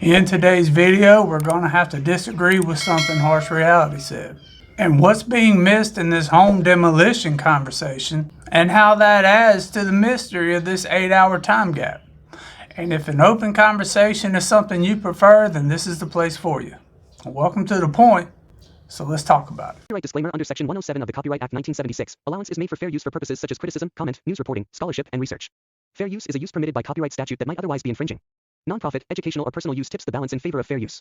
In today's video, we're going to have to disagree with something Harsh Reality said, and what's being missed in this home demolition conversation, and how that adds to the mystery of this 8-hour time gap. And if an open conversation is something you prefer, then this is the place for you. Welcome to The Point, so let's talk about it. Copyright disclaimer under Section 107 of the Copyright Act 1976. Allowance is made for fair use for purposes such as criticism, comment, news reporting, scholarship, and research. Fair use is a use permitted by copyright statute that might otherwise be infringing. Nonprofit, educational, or personal use tips the balance in favor of fair use.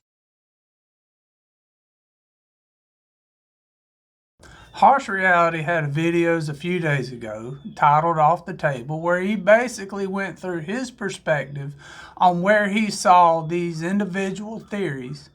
Harsh Reality had videos a few days ago titled Off the Table, where he basically went through his perspective on where he saw these individual theories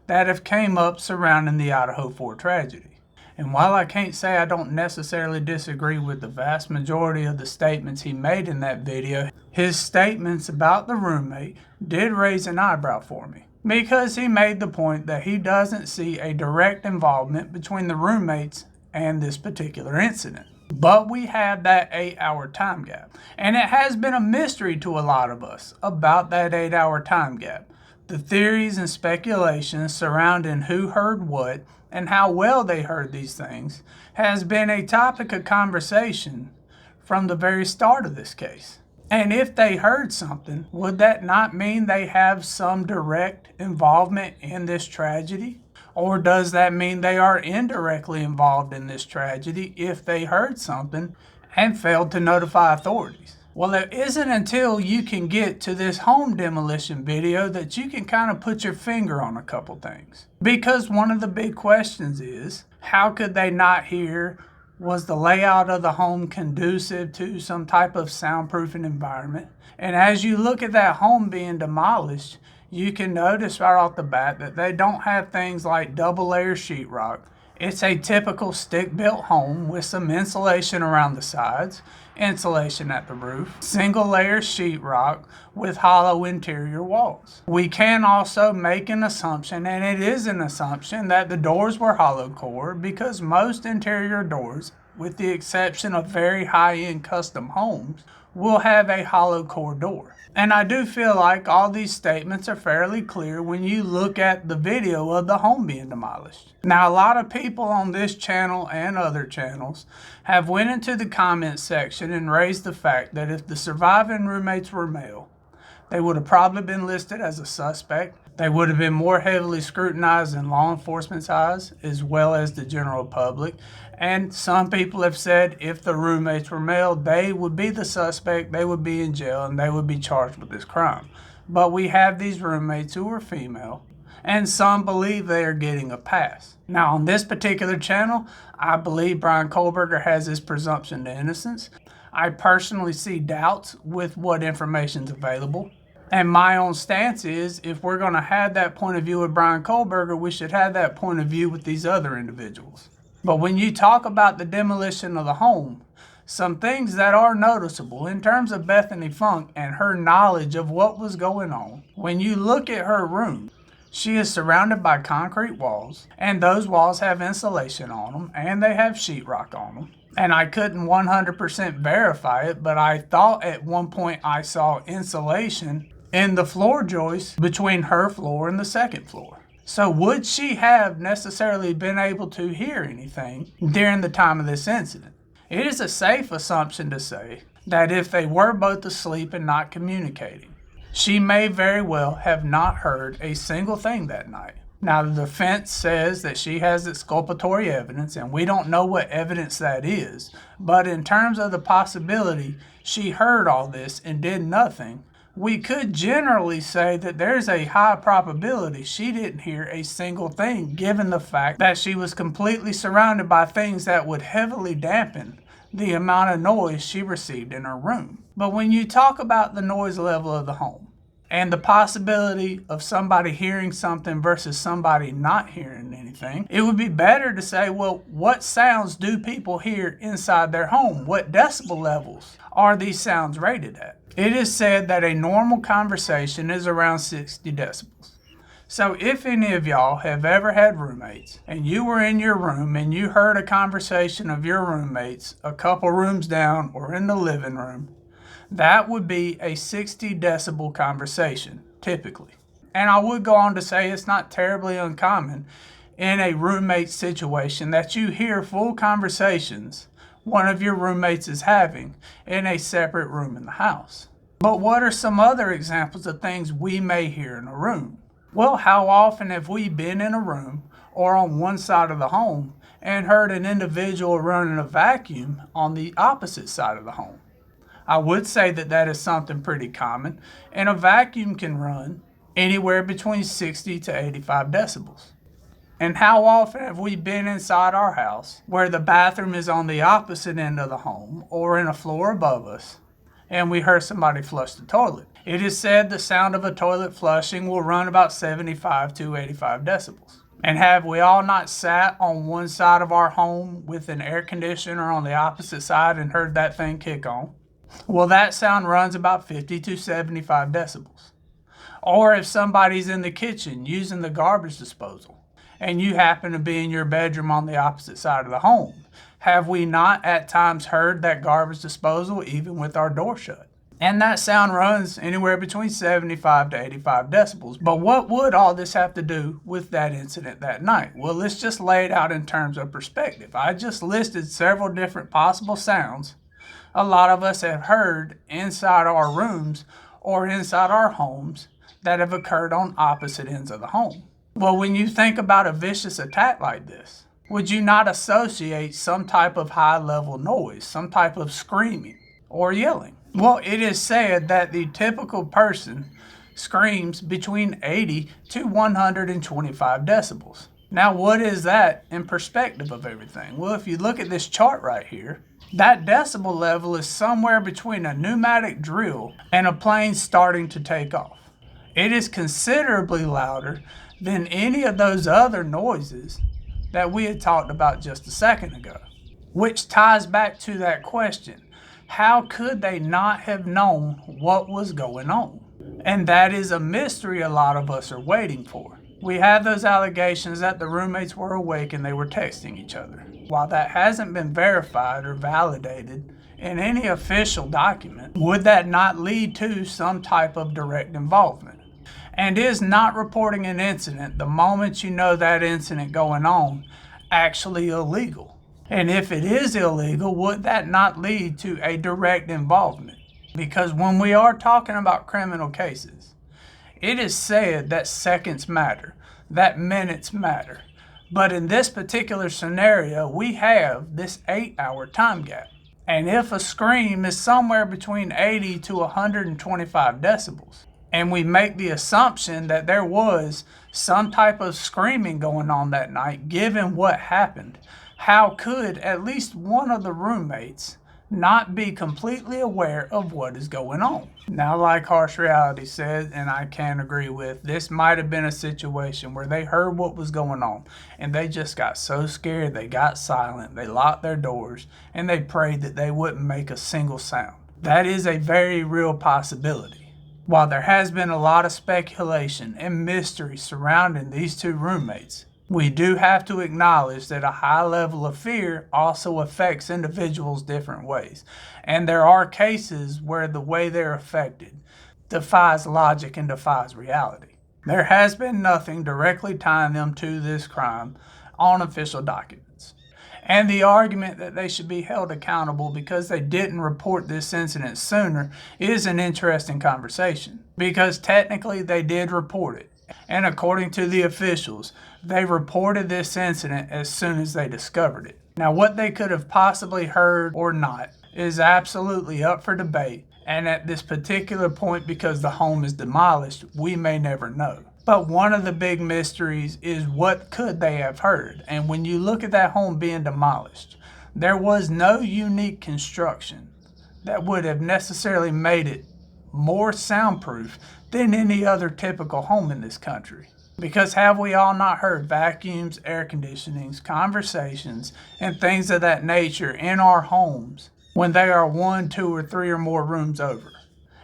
that have came up surrounding the Idaho 4 tragedy. And while I can't say I don't necessarily disagree with the vast majority of the statements he made in that video, his statements about the roommate did raise an eyebrow for me, because he made the point that he doesn't see a direct involvement between the roommates and this particular incident. But we have that 8-hour time gap, and it has been a mystery to a lot of us about that 8-hour time gap. The theories and speculations surrounding who heard what and how well they heard these things has been a topic of conversation from the very start of this case. And if they heard something, would that not mean they have some direct involvement in this tragedy? Or does that mean they are indirectly involved in this tragedy if they heard something and failed to notify authorities? Well, it isn't until you can get to this home demolition video that you can kind of put your finger on a couple things. Because one of the big questions is, how could they not hear? Was the layout of the home conducive to some type of soundproofing environment? And as you look at that home being demolished, you can notice right off the bat that they don't have things like double layer sheetrock. It's a typical stick-built home with some insulation around the sides, insulation at the roof, single layer sheetrock with hollow interior walls. We can also make an assumption, and it is an assumption, that the doors were hollow core, because most interior doors, with the exception of very high-end custom homes, will have a hollow core door. And I do feel like all these statements are fairly clear when you look at the video of the home being demolished. Now, a lot of people on this channel and other channels have went into the comments section and raised the fact that if the surviving roommates were male, they would have probably been listed as a suspect. They would have been more heavily scrutinized in law enforcement's eyes, as well as the general public. And some people have said if the roommates were male, they would be the suspect, they would be in jail, and they would be charged with this crime. But we have these roommates who are female, and some believe they are getting a pass. Now, on this particular channel, I believe Brian Kohlberger has his presumption to innocence. I personally see doubts with what information is available. And my own stance is, if we're going to have that point of view with Brian Kohlberger, we should have that point of view with these other individuals. But when you talk about the demolition of the home, some things that are noticeable in terms of Bethany Funk and her knowledge of what was going on, when you look at her room, she is surrounded by concrete walls, and those walls have insulation on them, and they have sheetrock on them. And I couldn't 100% verify it, but I thought at one point I saw insulation in the floor joist between her floor and the second floor. So would she have necessarily been able to hear anything during the time of this incident? It is a safe assumption to say that if they were both asleep and not communicating, she may very well have not heard a single thing that night. Now, the defense says that she has exculpatory evidence, and we don't know what evidence that is. But in terms of the possibility she heard all this and did nothing, we could generally say that there's a high probability she didn't hear a single thing, given the fact that she was completely surrounded by things that would heavily dampen the amount of noise she received in her room. But when you talk about the noise level of the home and the possibility of somebody hearing something versus somebody not hearing anything, it would be better to say, well, what sounds do people hear inside their home? What decibel levels are these sounds rated at? It is said that a normal conversation is around 60 decibels. So if any of y'all have ever had roommates and you were in your room and you heard a conversation of your roommates a couple rooms down or in the living room, that would be a 60 decibel conversation, typically. And I would go on to say it's not terribly uncommon in a roommate situation that you hear full conversations one of your roommates is having in a separate room in the house. But what are some other examples of things we may hear in a room? Well, how often have we been in a room or on one side of the home and heard an individual running a vacuum on the opposite side of the home? I would say that that is something pretty common, and a vacuum can run anywhere between 60 to 85 decibels. And how often have we been inside our house where the bathroom is on the opposite end of the home or in a floor above us, and we heard somebody flush the toilet? It is said the sound of a toilet flushing will run about 75 to 85 decibels. And have we all not sat on one side of our home with an air conditioner on the opposite side and heard that thing kick on? Well, that sound runs about 50 to 75 decibels. Or if somebody's in the kitchen using the garbage disposal and you happen to be in your bedroom on the opposite side of the home, have we not at times heard that garbage disposal even with our door shut? And that sound runs anywhere between 75 to 85 decibels. But what would all this have to do with that incident that night? Well, let's just lay it out in terms of perspective. I just listed several different possible sounds a lot of us have heard inside our rooms or inside our homes that have occurred on opposite ends of the home. Well, when you think about a vicious attack like this, would you not associate some type of high-level noise, some type of screaming or yelling? Well, it is said that the typical person screams between 80 to 125 decibels. Now, what is that in perspective of everything? Well, if you look at this chart right here, that decibel level is somewhere between a pneumatic drill and a plane starting to take off. It is considerably louder than any of those other noises that we had talked about just a second ago, which ties back to that question. How could they not have known what was going on? And that is a mystery a lot of us are waiting for. We have those allegations that the roommates were awake and they were texting each other. While that hasn't been verified or validated in any official document, would that not lead to some type of direct involvement? And is not reporting an incident the moment you know that incident going on actually illegal? And if it is illegal, would that not lead to a direct involvement? Because when we are talking about criminal cases, it is said that seconds matter, that minutes matter. But in this particular scenario, we have this 8-hour time gap. And if a scream is somewhere between 80 to 125 decibels, and we make the assumption that there was some type of screaming going on that night, given what happened, how could at least one of the roommates not be completely aware of what is going on? Now, like Harsh Reality said, and I can agree with, this might have been a situation where they heard what was going on and they just got so scared they got silent, they locked their doors, and they prayed that they wouldn't make a single sound. That is a very real possibility. While there has been a lot of speculation and mystery surrounding these two roommates, we do have to acknowledge that a high level of fear also affects individuals different ways. And there are cases where the way they're affected defies logic and defies reality. There has been nothing directly tying them to this crime on official documents. And the argument that they should be held accountable because they didn't report this incident sooner is an interesting conversation, because technically they did report it. And according to the officials, they reported this incident as soon as they discovered it. Now, what they could have possibly heard or not is absolutely up for debate. And at this particular point, because the home is demolished, we may never know. But one of the big mysteries is what could they have heard? And when you look at that home being demolished, there was no unique construction that would have necessarily made it more soundproof than any other typical home in this country. Because have we all not heard vacuums, air conditionings, conversations, and things of that nature in our homes when they are 1, 2, or 3 or more rooms over?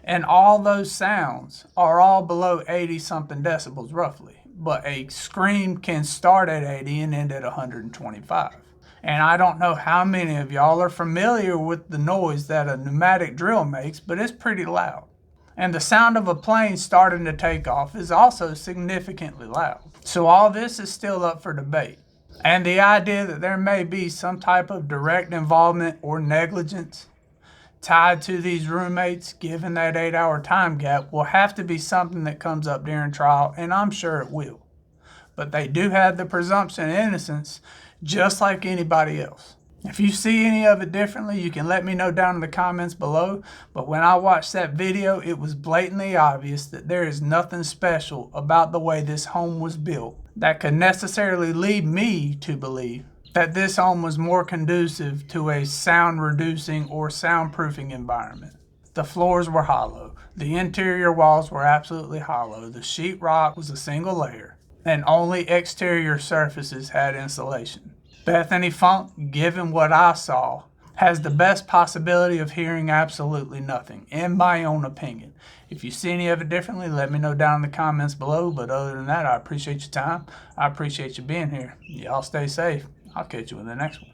And all those sounds are all below 80 something decibels roughly. But a scream can start at 80 and end at 125. And I don't know how many of y'all are familiar with the noise that a pneumatic drill makes, but it's pretty loud. And the sound of a plane starting to take off is also significantly loud. So all this is still up for debate. And the idea that there may be some type of direct involvement or negligence tied to these roommates, given that 8-hour time gap, will have to be something that comes up during trial, and I'm sure it will. But they do have the presumption of innocence, just like anybody else. If you see any of it differently, you can let me know down in the comments below. But when I watched that video, it was blatantly obvious that there is nothing special about the way this home was built that could necessarily lead me to believe that this home was more conducive to a sound reducing or soundproofing environment. The floors were hollow. The interior walls were absolutely hollow. The sheetrock was a single layer, and only exterior surfaces had insulation. Bethany Funk, given what I saw, has the best possibility of hearing absolutely nothing, in my own opinion. If you see any of it differently, let me know down in the comments below. But other than that, I appreciate your time. I appreciate you being here. Y'all stay safe. I'll catch you in the next one.